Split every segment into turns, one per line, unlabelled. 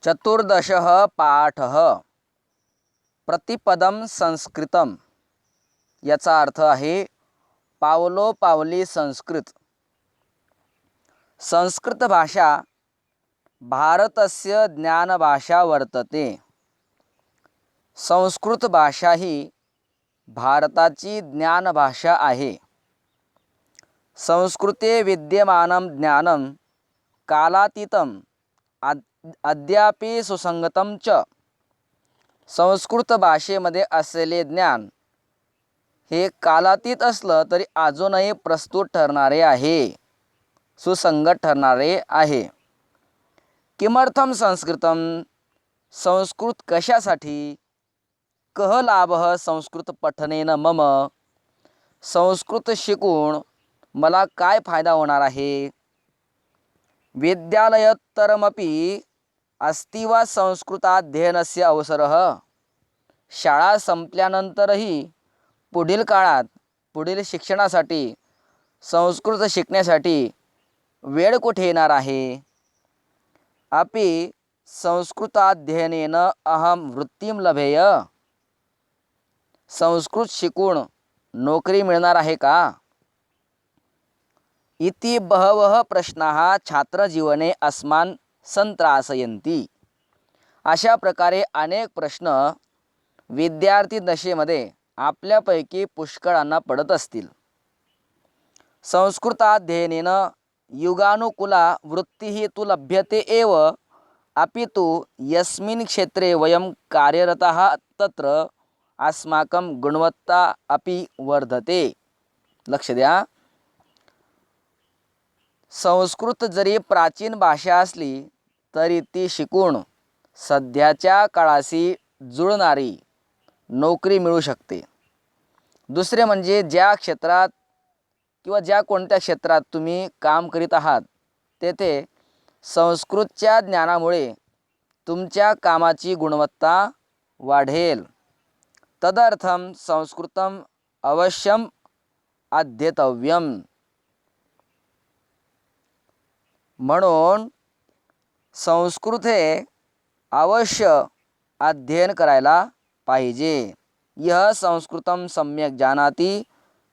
चतुर्दशः पाठः प्रतिपदम संस्कृतम। याचा अर्थ आहे पावलोपावली संस्कृत। संस्कृत भाषा भारतस्य ज्ञानभाषा वर्तते। संस्कृत भाषा ही भारताची ज्ञानभाषा आहे। संस्कृते विद्यमानं ज्ञानं कालातीतं अद्यापि सुसंगतं च। संस्कृत भाषेमध्ये असलेले ज्ञान हे कालातीत असलं तरी अजूनही प्रस्तुत ठरणारे आहे, सुसंगत ठरणारे आहे। किमर्थम संस्कृतम, संस्कृत कशासाठी? कः लाभः संस्कृत पठनेन मम, संस्कृत शिकून मला काय फायदा होणार आहे? विद्यालयोत्तरमपि अस्ति वा संस्कृताध्ययनस्य अवसरः, शाळा संपल्यानंतरही पुढील काळात पुढील शिक्षणासाठी संस्कृत शिकण्यासाठी वेळ कुठे येणार आहे? अपि संस्कृताध्ययनेन अहम वृत्तिं लभेय, संस्कृत शिकून नोकरी मिळणार आहे का? इति बहवः प्रश्नाः छात्रजीवने अस्मान् संत्रासयन्ति। अशा प्रकारे अनेक प्रश्न विद्यार्थी दशेमध्ये आपल्यापैकी पुष्कळांना पडत असतील। संस्कृताध्ययनेन युगानुकूला वृत्तिः तु लभ्यते एव, अपितु यस्मिन् क्षेत्रे वयं कार्यरताः तत्र अस्माकं गुणवत्ता अपि वर्धते। लक्ष द्या, संस्कृत जरी प्राचीन भाषा असली तरी ती शिकून सध्याच्या काळाशी जुळणारी नोकरी मिळू शकते। दुसरे म्हणजे ज्या क्षेत्रात किंवा ज्या कोणत्या क्षेत्रात तुम्ही काम करीत आहात तेथे संस्कृतच्या ज्ञानामुळे तुमच्या कामाची गुणवत्ता वाढेल। तदर्थम संस्कृतम अवश्यम अध्येतव्यम। म्हणून संस्कृत हे अवश्य अध्ययन करायला पाहिजे। यह संस्कृतं सम्यक जानाति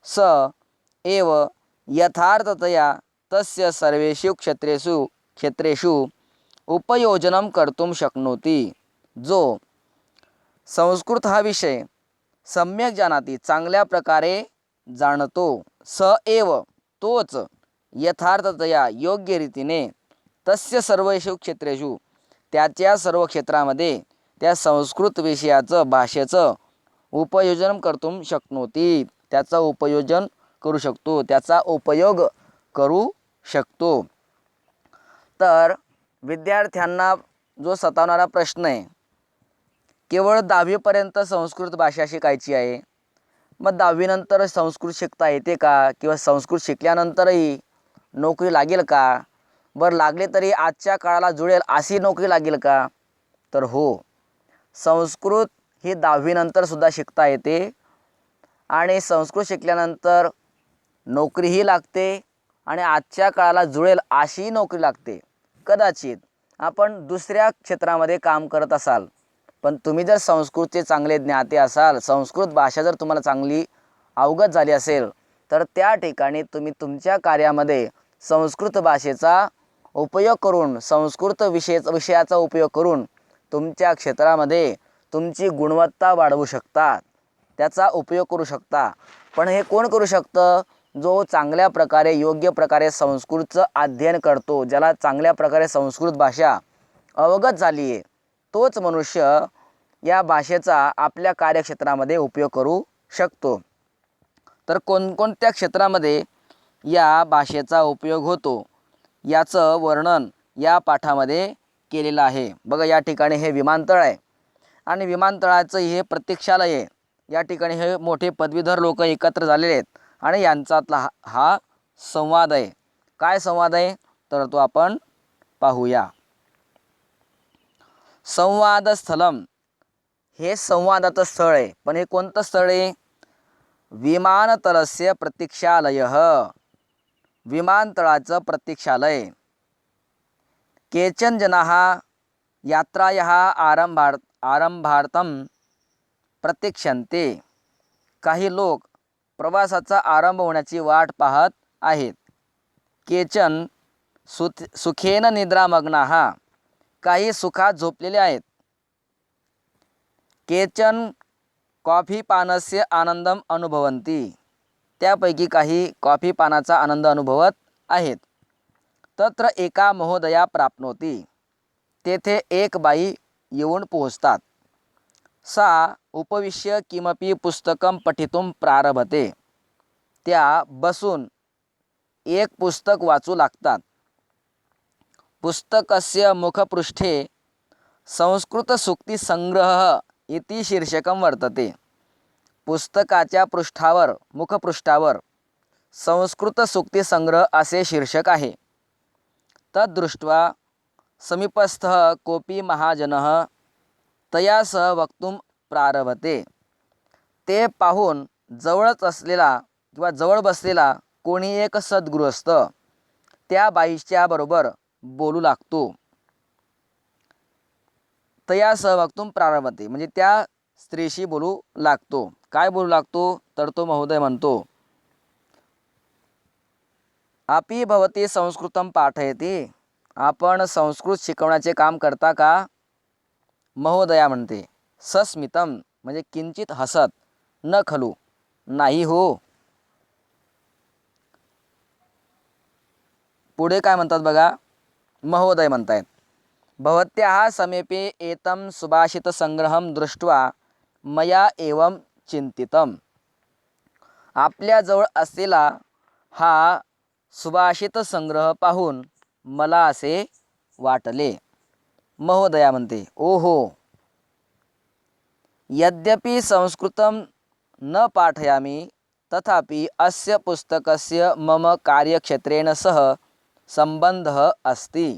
स एव यथार्थतया तस्य सर्वेषु क्षेत्रेषु उपयोजनं कर्तुं शक्नोति। जो संस्कृत हा विषय सम्यक जानाति, चांगल्या प्रकारे जाणतो, स एव तोच यथार्थतया योग्य रीतीने तस्य सर्वेषु क्षेत्रेषु त्याच्या सर्व क्षेत्रामध्ये त्या संस्कृत विषयाचं भाषेचं उपयोजन कर्तुं शक्नोति, त्याचा उपयोजन करू शकतो, त्याचा उपयोग करू शकतो। तर विद्यार्थ्यांना जो सतावणारा प्रश्न आहे, केवळ 10वी पर्यंत संस्कृत भाषा शिकायची आहे, मग 10वी नंतर संस्कृत शिकता येते का? किंवा संस्कृत शिकल्यानंतरही नोकरी लागेल का? बरं लागले तरी आजच्या काळाला जुळेल अशी नोकरी लागेल का? तर हो, संस्कृत ही 10वी नंतर सुद्धा शिकता येते आणि संस्कृत शिकल्यानंतर नोकरीही लागते आणि आजच्या काळाला जुळेल अशी नोकरी लागते। कदाचित आपण दुसऱ्या क्षेत्रामध्ये काम करत असाल, पण तुम्ही जर संस्कृतचे चांगले ज्ञाते असाल, संस्कृत भाषा जर तुम्हाला चांगली अवगत झाली असेल, तर त्या ठिकाणी तुम्ही तुमच्या कार्यामध्ये संस्कृत भाषेचा उपयोग करून, संस्कृत विषयाचा उपयोग करून तुमच्या क्षेत्रामध्ये तुमची गुणवत्ता वाढवू शकता, त्याचा उपयोग करू शकता। पण हे कोण करू शकतं? जो चांगल्या प्रकारे योग्य प्रकारे संस्कृतचं अध्ययन करतो, ज्याला चांगल्या प्रकारे संस्कृत भाषा अवगत झाली आहे, तोच मनुष्य या भाषेचा आपल्या कार्यक्षेत्रामध्ये उपयोग करू शकतो। तर कोणकोणत्या क्षेत्रामध्ये या भाषेचा उपयोग होतो याचं वर्णन या पाठामध्ये केलेलं आहे। बघा, या ठिकाणी हे विमानतळ आहे आणि विमानतळाचं हे प्रतीक्षालय आहे। या ठिकाणी हे मोठे पदवीधर लोक एकत्र झालेले आहेत आणि यांच्यातला हा संवाद आहे। काय संवाद आहे तर तो आपण पाहूया। संवादस्थलम हे संवादाचं स्थळ आहे, पण हे कोणतं स्थळ आहे? विमानतळस्य प्रतीक्षालयः, विमानतळाचं प्रतीक्षालय। केचन जनाः यात्रायाः आरंभार्थं प्रतीक्षन्ते. काही लोक प्रवासाचा आरंभ होण्याची वाट पाहत आहेत. केचन सुखेन निद्रामग्नाः. काही सुखात झोपलेले आहेत. केचन कॉफीपानस्य आनंदम अनुभवन्ति. त्यापैकी काही कॉफी पानाचा आनंद अनुभवत आहेत. तत्र एका महोदया प्राप्नोति. तेथे एक बाई येऊन पोहोचतात. सा उपविश्य किमपि पुस्तकं पठितुं प्रारभते. त्या बसून एक पुस्तक वाचू लागतात. पुस्तकस्य मुखपृष्ठे संस्कृतसूक्तिसंग्रहः इति शीर्षकं वर्तते. पुस्तकाच्या मुखपृष्ठावर संस्कृत सूक्तिसंग्रह असे शीर्षक आहे. तद्दृष्ट्वा समीपस्थः कोपी महाजनः तया सह वक्तुं प्रारभते. ते पाहून जवळच असलेला किंवा जवळ बसलेला कोणी एक सद्गृहस्थ त्या बाईच्या बरोबर बोलू लागतो. तया सह वक्तुं प्रारभते म्हणजे त्या स्त्रीशी बोलू लागतो. काय बोलू लागतो तर तो महोदय म्हणतो, आपी भवती संस्कृतं पाठयति. आपण संस्कृत शिकवण्याचे काम करता का? महोदया म्हणते, सस्मितम म्हणजे किंचित हसत, न खलू नाही हो. पुढे काय म्हणतात बघा. महोदय म्हणतायत, भवत्याः समीपे एतं सुभाषितसंग्रहं दृष्ट्वा मया एवं चिंतितम. आपल्याजवळ असलेला हा सुभाषित संग्रह पाहून मला असे वाटले. महोदया म्हणते, ओहो, यद्यपि संस्कृतं न पाठयामि तथापि अस्य पुस्तकस्य मम कार्यक्षेत्रेण सह संबंधः अस्ति.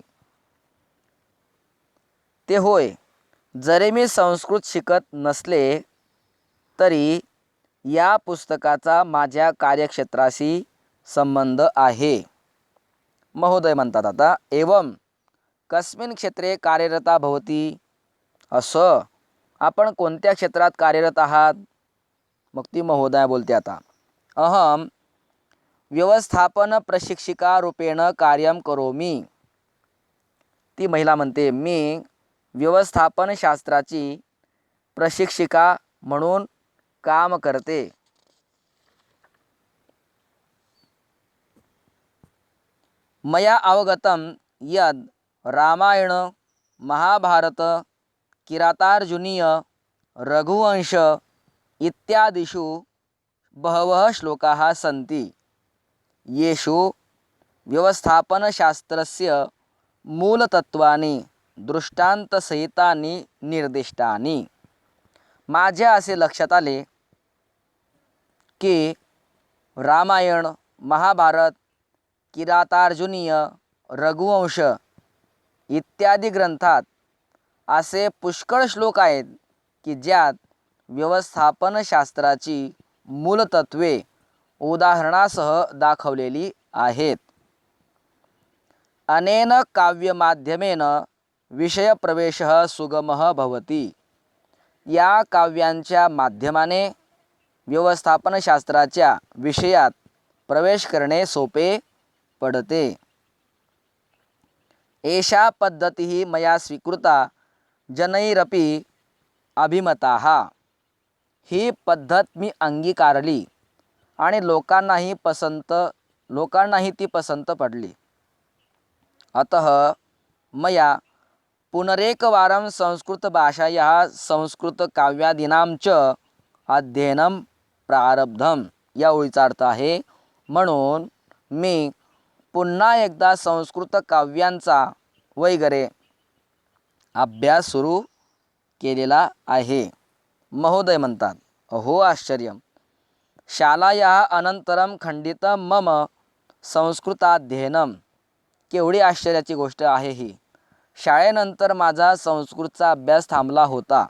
ते होय, जरी मी संस्कृत शिकत नसले तरी या पुस्तकाचा माझ्या कार्यक्षेत्राशी संबंध आहे. महोदय म्हणतात आता, एवं कस्मिन् क्षेत्रे कार्यरता भवती. असं, आपण कोणत्या क्षेत्रात कार्यरत आहात? मग ती महोदया बोलते आता, अहम व्यवस्थापन प्रशिक्षिका रूपेण कार्यं करोमि. ती महिला म्हणते, मी व्यवस्थापनशास्त्राची प्रशिक्षिका म्हणून काम करते. मया अवगतं यद रामायण, महाभारत, किरातार्जुनीय, रघुवंश इत्यादिषु बहवः श्लोकाः सन्ति येषु व्यवस्थापनशास्त्रस्य मूलतत्त्वानि दृष्टान्तसहितानि निर्दिष्टानि. माझ्या असे लक्षात आले की रामायण, महाभारत, किरातार्जुनीय, रघुवंश इत्यादी ग्रंथात असे पुष्कळ श्लोक आहेत की ज्यात व्यवस्थापनशास्त्राची मूलतत्वे उदाहरणासह दाखवलेली आहेत. अनेन काव्यमाध्यमेन विषयप्रवेशः सुगमः भवति. या काव्यांच्या माध्यमाने व्यवस्थापनशास्त्राच्या विषयात प्रवेश करणे सोपे पडते. एषा पद्धतिः मया स्वीकृता जनैरपि अभिमताः. ही पद्धत मी अंगीकारली आणि लोकांनाही ती पसंत पडली. अतः मया पुनरेकवारं संस्कृतभाषायाः संस्कृतकाव्यादीनां च अध्ययनं प्रारब्धम. या ओळीचा अर्थ आहे, म्हणून मी पुन्हा एकदा संस्कृत काव्यांचा वगैरे अभ्यास सुरू केलेला आहे. महोदय म्हणतात, अहो आश्चर्यम, शालायाः अनंतरम खंडितं मम संस्कृताध्ययनम. केवढी आश्चर्याची गोष्ट आहे ही. शाळेनंतर माझा संस्कृतचा अभ्यास थांबला होता.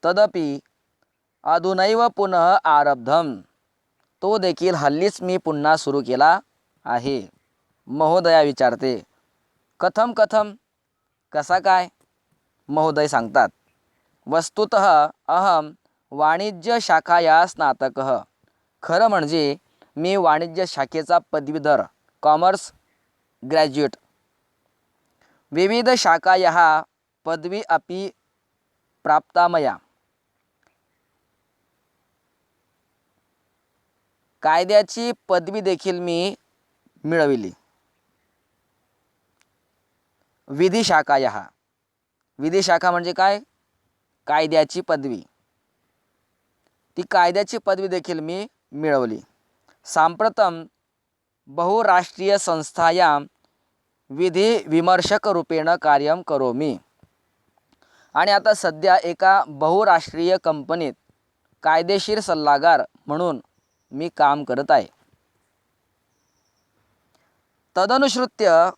तदपि अधुनैव पुनः आरब्धम. तो देखील हल्लीच मी पुन्हा सुरू केला आहे. महोदया विचारते, कथम कसा काय? महोदय सांगतात. वस्तुतः अहम वाणिज्य शाखाया स्नातकः. खरं म्हणजे मी वाणिज्य शाखेचा पदवीधर, कॉमर्स ग्रॅज्युएट. विविध शाखायाः पदवी अपि प्राप्ता मया. कायद्याची पदवी देखील मी मिळविली. विधी शाखायाः, विधी शाखा म्हणजे काय? कायद्याची पदवी. ती कायद्याची पदवी देखील मी मिळवली. सांप्रतम बहुराष्ट्रीय संस्थायां विधी विमर्शक रूपेण कार्यं करोमि. आणि आता सध्या एका बहुराष्ट्रीय कंपनीत कायदेशीर सल्लागार म्हणून मी काम करत आहे. तदनुसृत्य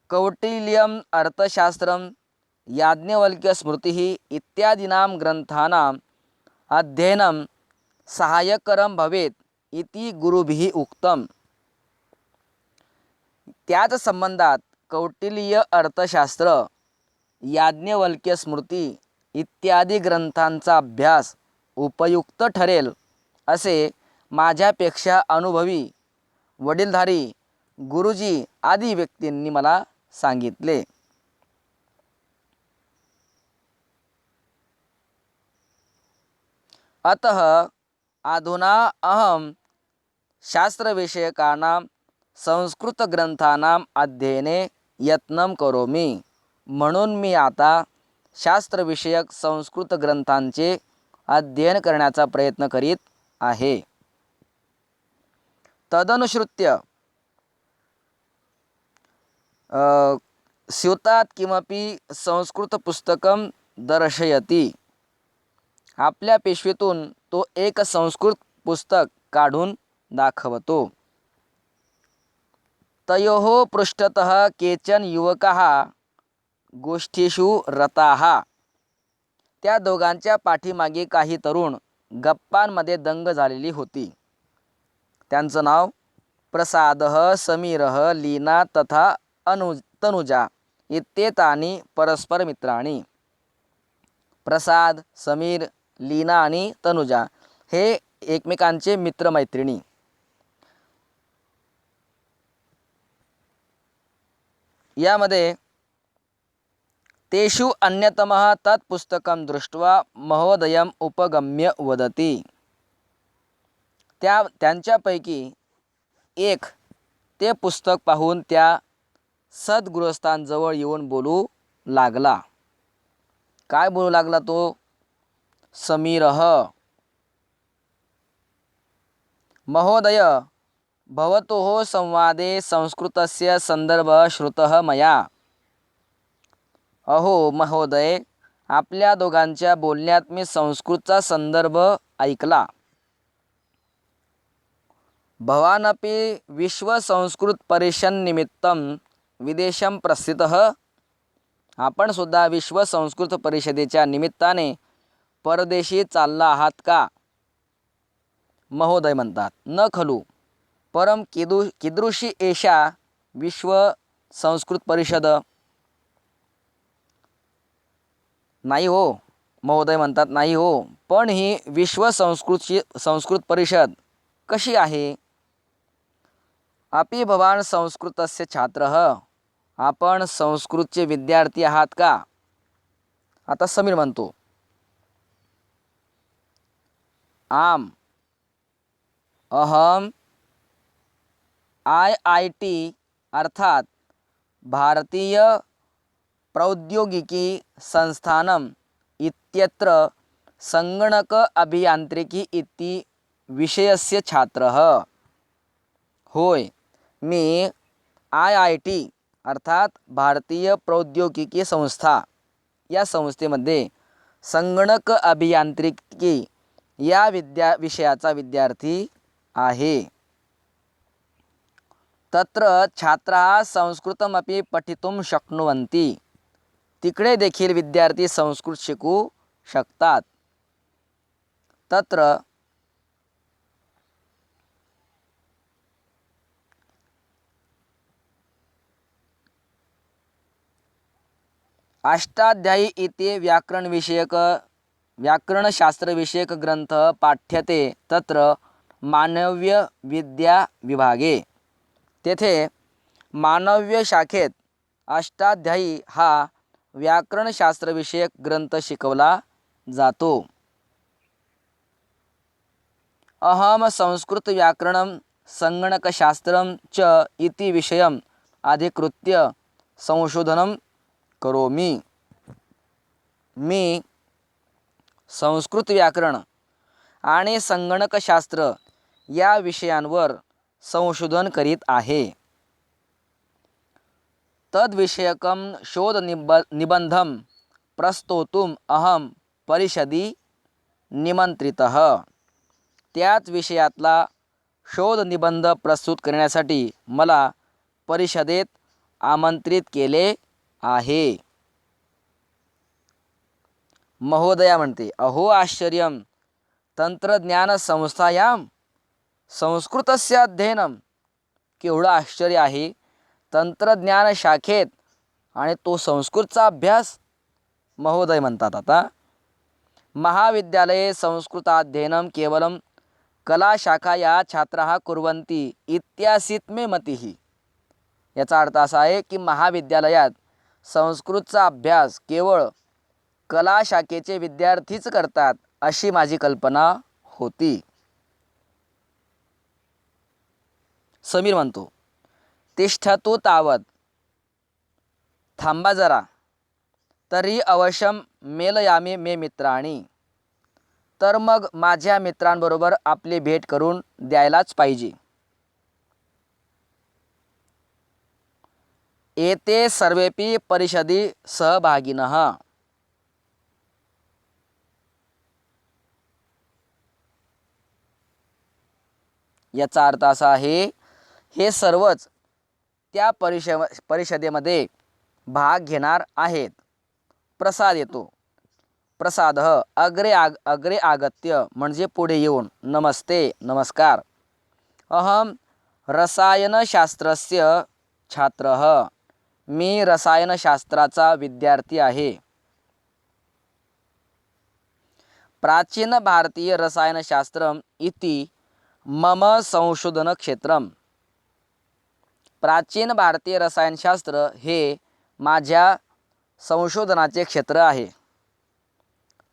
कौटिल्यम, अर्थशास्त्रम, याज्ञवल्क्य स्मृतिः इत्यादीनां ग्रंथानां अध्ययनं सहाय्यकरं भवेत् इति गुरुभिः उक्तम. त्याच संबंधात कौटिल्य अर्थशास्त्र, याज्ञवल्क्य स्मृती इत्यादी ग्रंथांचा अभ्यास उपयुक्त ठरेल असे माझ्यापेक्षा अनुभवी वडीलधारी गुरुजी आदी व्यक्तींनी मला सांगितले. अतः अधुना अहम शास्त्रविषयकानां संस्कृतग्रंथानां अध्ययने यत्नं करोमि. म्हणून मी आता शास्त्रविषयक संस्कृत ग्रंथांचे अध्ययन करण्याचा प्रयत्न करीत आहे. तदनुसृत्य स्यूतात् किमपि संस्कृतपुस्तकं दर्शयति. आपल्या पिशवीतून तो एक संस्कृत पुस्तक काढून दाखवतो. तयोः पृष्ठतः केचन युवकाः गोष्ठीषु रताः. त्या दोघांच्या पाठीमागे काही तरुण गप्पांमध्ये दंग झालेली होती. त्यांचं नाव प्रसादः, समीरः, लीना तथा तनुजा इत्येतानि परस्पर मित्राणि. प्रसाद, समीर, लीना आणि तनुजा हे एकमेकांचे मित्रमैत्रिणी. यामध्ये तेषु अन्यतमः तत् पुस्तकं दृष्ट्वा महोदयम् उपगम्य वदति. त्यांच्यापैकी एक ते पुस्तक पाहून त्या सद्गृहस्थांजवळ येऊन बोलू लागला. काय बोलू लागला तो? समीरः, महोदय, भवतोः संवादे संस्कृतस्य संदर्भः श्रुतः मया. अहो महोदय, आपल्या दोघांच्या बोलण्यात मी संस्कृतचा संदर्भ ऐकला. भवानपि विश्व संस्कृत परिषन्निमित्तं विदेशं प्रस्थितः. आपण सुद्धा विश्व संस्कृत परिषदेच्या निमित्ताने परदेशी चालला आहात का? महोदय म्हणतात, न खलु, परम कीदृशी एषा विश्व संस्कृत परिषद? नाही हो. महोदय म्हणतात, नाही हो, पण ही विश्व संस्कृत परिषद कशी आहे? अपि भवान संस्कृतस्य छात्रः. आपण संस्कृतचे विद्यार्थी आहात का? आता समीर म्हणतो, आम, अहम IIT अर्थात भारतीय प्रौद्योगिकी संस्थानम इत्यत्र संगणक अभियांत्रिकी इति विषयस्य छात्रः. होय, मी IIT अर्थात भारतीय प्रौद्योगिकी संस्था या संस्थेमध्ये संगणक अभियांत्रिकी या विषयाचा विद्यार्थी आहे. तत्र छात्राः संस्कृतमपि पठितुं शक्नुवन्ति. तिकडे देखील विद्यार्थी संस्कृत शिकू शकतात. तत्र अष्टाध्यायी इति व्याकरणशास्त्रविषयक ग्रंथ पाठ्यते तत्र मानव्य विद्या विभागे. तेथे मानव्य शाखेत अष्टाध्यायी हा व्याकरणशास्त्रविषयक ग्रंथ शिकवला जातो. अहम संस्कृत व्याकरणं संगणकशास्त्रं च इति विषयम् अधिकृत्य संशोधनं करोमि. मी संस्कृत व्याकरण आणि संगणकशास्त्र या विषयांवर संशोधन करीत आहे. तद्विषयकं निबंधं प्रस्तोतुम अहम परिषदी निमंत्रितः. त्याच विषयातला शोधनिबंध प्रस्तुत करण्यासाठी मला परिषदेत आमंत्रित केले आहे. महोदया म्हणते, अहो आश्चर्यं तंत्रज्ञान संस्थायां संस्कृतस्य अध्ययनम. केवढं आश्चर्य आहे तंत्रज्ञान शाखेत आणि तो संस्कृतचा अभ्यास. महोदय म्हणतात, आता महाविद्यालये संस्कृताध्ययनं केवलं कलाशाखाया छात्राः कुर्वन्ति इत्यासीत मे मतिः. याचा अर्थ असा आहे की महाविद्यालयात संस्कृतचा अभ्यास केवळ कला शाखेचे विद्यार्थीच करतात अशी माझी कल्पना होती. समीर म्हणतो, तिष्ठतु तावत. थांबा जरा. तरी अवश्यम मेलयामी मे मित्राणी. तर मग माझ्या मित्रांबरोबर आपली भेट करून द्यायलाच पाहिजे. एते सर्वेपि परिषदी सहभागिनः. याचा अर्थ असा आहे, हे सर्वच त्या परिषदेमध्ये भाग घेणार आहेत. प्रसाद येतो. प्रसाद अग्रे आगत्य म्हणजे पुढे येऊन. नमस्ते नमस्कार. अहम रसायनशास्त्रस्य छात्रः. मी रसायनशास्त्राचा विद्यार्थी आहे. प्राचीन भारतीय रसायनशास्त्रम इति मम संशोधन क्षेत्रम. प्राचीन भारतीय रसायनशास्त्र हे माझ्या संशोधनाचे क्षेत्र आहे.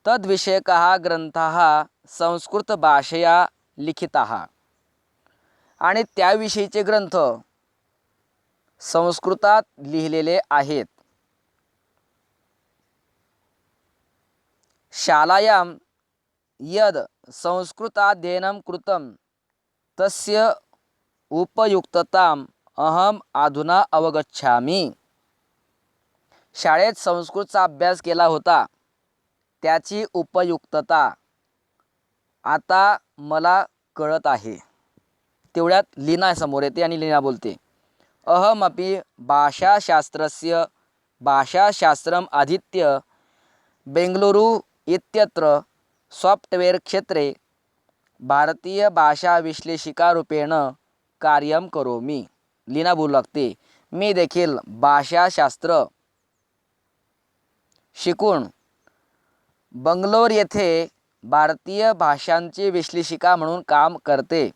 तद्विषयकः ग्रंथाः संस्कृत भाषया लिखिताः. आणि त्याविषयीचे ग्रंथ संस्कृतात लिहिलेले आहेत. शालायां यद संस्कृताध्ययनं कृतं तस्य उपयुक्तताम् अहम अधुना अवगच्छामि. शाळेत संस्कृतचा अभ्यास केला होता त्याची उपयुक्तता आता मला कळत आहे. तेवढ्यात लीना समोर येते आणि लीना बोलते, अहमपि भाषाशास्त्रम् अधीत्य बेंगलुरु इत्यत्र सॉफ्टवेअर क्षेत्रे भारतीय भाषा विश्लेषिकारूपेण कार्यं करोमि. लीना बोलू लागते, मी देखील भाषाशास्त्र शिकून बंगलोर येथे भारतीय भाषांची विश्लेषिका म्हणून काम करते.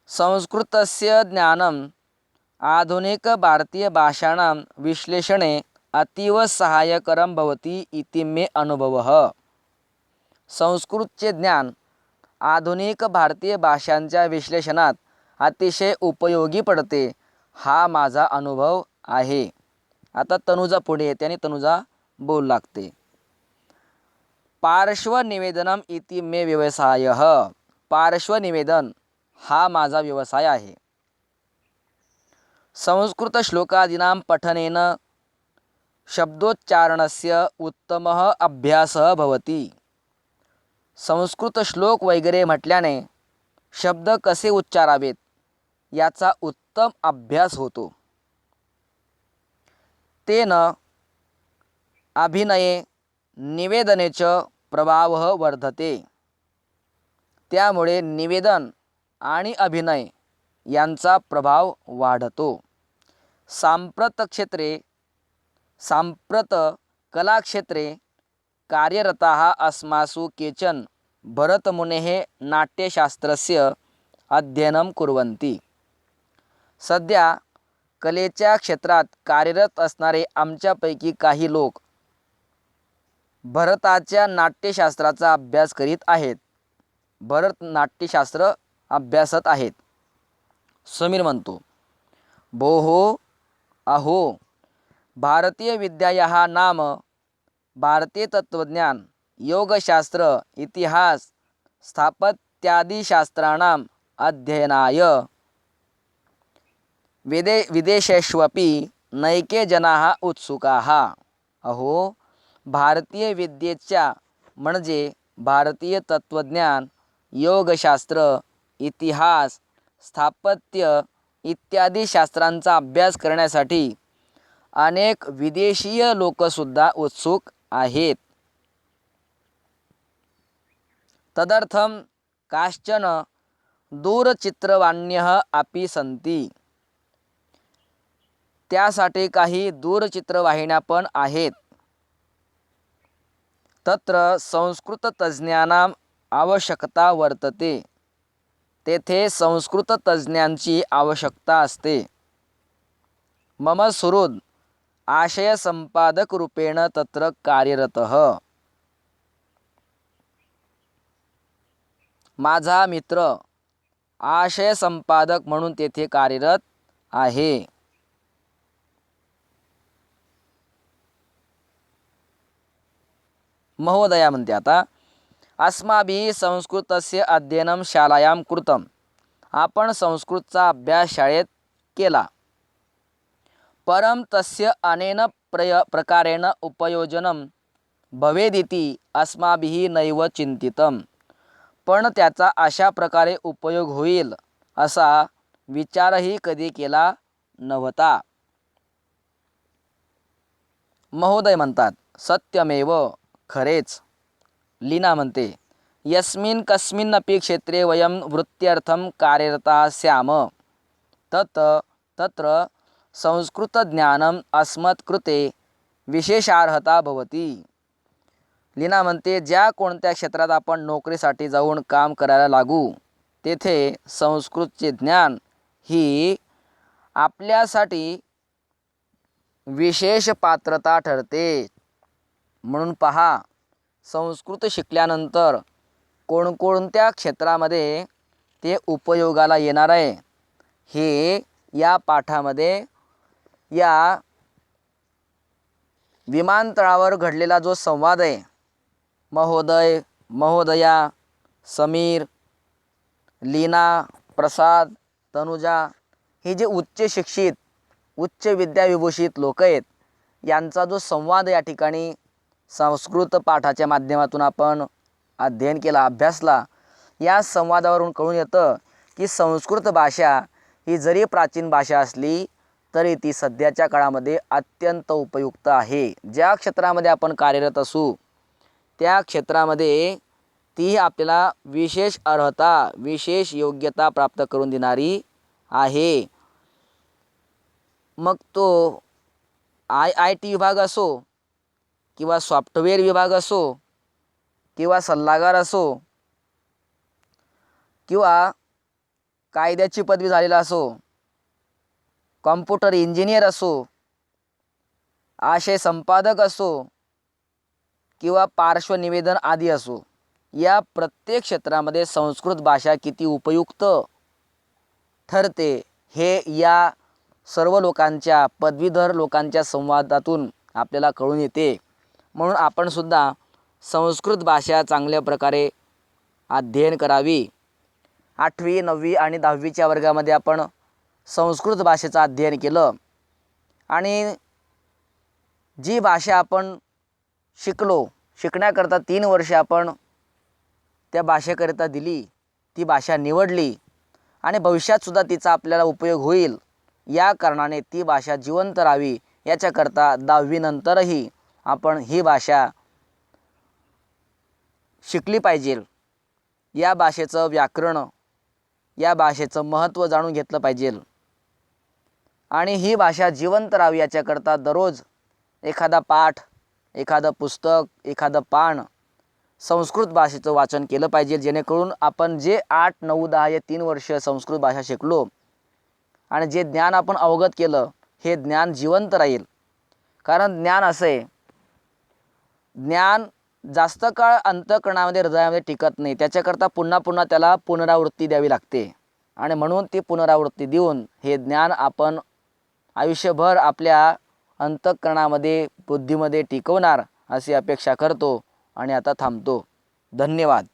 संस्कृतस्य ज्ञानम् आधुनिक भारतीय भाषाणां विश्लेषणे अतीव सहाय्यकरं भवति इति मे अनुभवः. संस्कृतचे ज्ञान आधुनिक भारतीय भाषांच्या विश्लेषणात अतिशय उपयोगी पडते हा माझा अनुभव आहे. आता तनुजा पुढे येते आणि तनुजा बोलू लागते, पार्श्वनिवेदनम इति मे व्यवसायः. पार्श्वनिवेदन हा माझा व्यवसाय आहे. संस्कृत श्लोकादीनां पठनेन शब्दोच्चारणस्य उत्तमः अभ्यासः भवति. संस्कृत श्लोक वगैरे म्हटल्याने शब्द कसे उच्चारावेत याचा उत्तम अभ्यास होतो. तेन अभिनये निवेदने च प्रभावः वर्धते. त्यामुळे निवेदन आणि अभिनय यांचा प्रभाव वाढतो. साम्प्रत कलाक्षेत्रे कार्यरताः अस्मासु केचन भरतमुनेः नाट्यशास्त्रस्य अध्ययनं कुर्वन्ति. सध्या कलेच्या क्षेत्रात कार्यरत असणारे आमच्यापैकी काही लोक भरताच्या नाट्यशास्त्राचा अभ्यास करीत आहेत. भरत नाट्यशास्त्र अभ्यासत आहेत. समीर म्हणतो, भोः अहो भारतीय विद्यायाः नाम भारतीय तत्त्वज्ञान, योगशास्त्र, इतिहास, स्थापत्यादिशास्त्राणाम् अध्ययनाय विदेशेष्वपि नैके जनाः उत्सुकाः. अहो भारतीय विद्येच्या म्हणजे भारतीय तत्त्वज्ञान, योगशास्त्र, इतिहास, स्थापत्य इत्यादी शास्त्रांचा अभ्यास करण्यासाठी अनेक विदेशीय लोकसुद्धा उत्सुक आहेत. तदर्थं काश्चन दूरचित्रवाण्यः अपि सन्ति. त्यासाठी काही दूरचित्रवाहिन्या पण आहेत. तत्र संस्कृततज्ज्ञानाम् आवश्यकता वर्तते. तेथे संस्कृततज्ज्ञांची आवश्यकता असते. मम सुहृद आशयसंपादकरूपेण तत्र कार्यरतः. माझा मित्र आशयसंपादक म्हणून तेथे कार्यरत आहे. महोदया म्हणते आता, अस्माभिः संस्कृतस्य अध्ययनं शालायां कृतं. आपण संस्कृतचा अभ्यास शाळेत केला. परं तस्य अनेन प्रकारेण उपयोजनं भवेदिति अस्माभिः नैव चिंतितं. पण त्याचा अशा प्रकारे उपयोग होईल असा विचारही कधी केला नव्हता. महोदय म्हणतात, सत्यमेव, खरेच. लीना म्हणते, यस्मिन् कस्मिन्नपि क्षेत्रे वयं वृत्त्यर्थं कार्यरताः स्याम तत्र संस्कृतज्ञानम् अस्मत्कृते विशेषार्हता भवति. लीना म्हणते, ज्या कोणत्या क्षेत्रात आपण नोकरीसाठी जाऊन काम करायला लागू तेथे संस्कृतचे ज्ञान ही आपल्यासाठी विशेष पात्रता ठरते. म्हणून पहा, संस्कृत शिकल्यानंतर कोणकोणत्या क्षेत्रामध्ये ते उपयोगाला येणार आहे हे या पाठामध्ये या विमानतळावर घडलेला जो संवाद आहे, महोदय, महोदया, समीर, लीना, प्रसाद, तनुजा हे जे उच्च शिक्षित, उच्च विद्याविभूषित लोक आहेत, यांचा जो संवाद या ठिकाणी संस्कृत पाठाच्या माध्यमातून आपण अध्ययन केला, अभ्यासला, या संवादावरून कळून येतं की संस्कृत भाषा ही जरी प्राचीन भाषा असली तरी ती सध्याच्या काळामध्ये अत्यंत उपयुक्त आहे. ज्या क्षेत्रामध्ये आपण कार्यरत असू त्या क्षेत्रामध्ये ती आपल्याला विशेष अर्हता, विशेष योग्यता प्राप्त करून देणारी आहे. मग तो IIT विभाग असो किंवा सॉफ्टवेअर विभाग असो किंवा सल्लागार असो किंवा कायद्याची पदवी झालेला असो, कॉम्प्युटर इंजिनियर असो, आशय संपादक असो किंवा पार्श्वनिवेदन आदी असो, या प्रत्येक क्षेत्रामध्ये संस्कृत भाषा किती उपयुक्त ठरते हे या सर्व लोकांच्या, पदवीधर लोकांच्या संवादातून आपल्याला कळून येते. म्हणून आपण सुद्धा संस्कृत भाषा चांगल्या प्रकारे अध्ययन करावी. 8वी, 9वी आणि 10वीच्या वर्गामध्ये आपण संस्कृत भाषेचं अध्ययन केलं आणि जी भाषा आपण शिकण्याकरता 3 वर्षे आपण त्या भाषेकरिता दिली, ती भाषा निवडली आणि भविष्यातसुद्धा तिचा आपल्याला उपयोग होईल या कारणाने ती भाषा जिवंत राहावी याच्याकरता 10वी नंतरही आपण ही भाषा शिकली पाहिजे. या भाषेचं व्याकरण, या भाषेचं महत्त्व जाणून घेतलं पाहिजे. आणि ही भाषा जिवंत राहावी याच्याकरता दररोज एखादा पाठ, एखादं पुस्तक, एखादं पान संस्कृत भाषेचं वाचन केलं पाहिजे, जेणेकरून आपण जे 8, 9, 10 या 3 वर्ष संस्कृत भाषा शिकलो आणि जे ज्ञान आपण अवगत केलं हे ज्ञान जिवंत राहील. कारण ज्ञान असं आहे, ज्ञान जास्त काळ अंतःकरणामध्ये, हृदयामध्ये टिकत नाही. त्याच्याकरता पुन्हा पुन्हा त्याला पुनरावृत्ती द्यावी लागते आणि म्हणून ती पुनरावृत्ती देऊन हे ज्ञान आपण आयुष्यभर आपल्या अंतःकरणामध्ये, बुद्धीमध्ये टिकवणार अशी अपेक्षा करतो आणि आता थांबतो. धन्यवाद.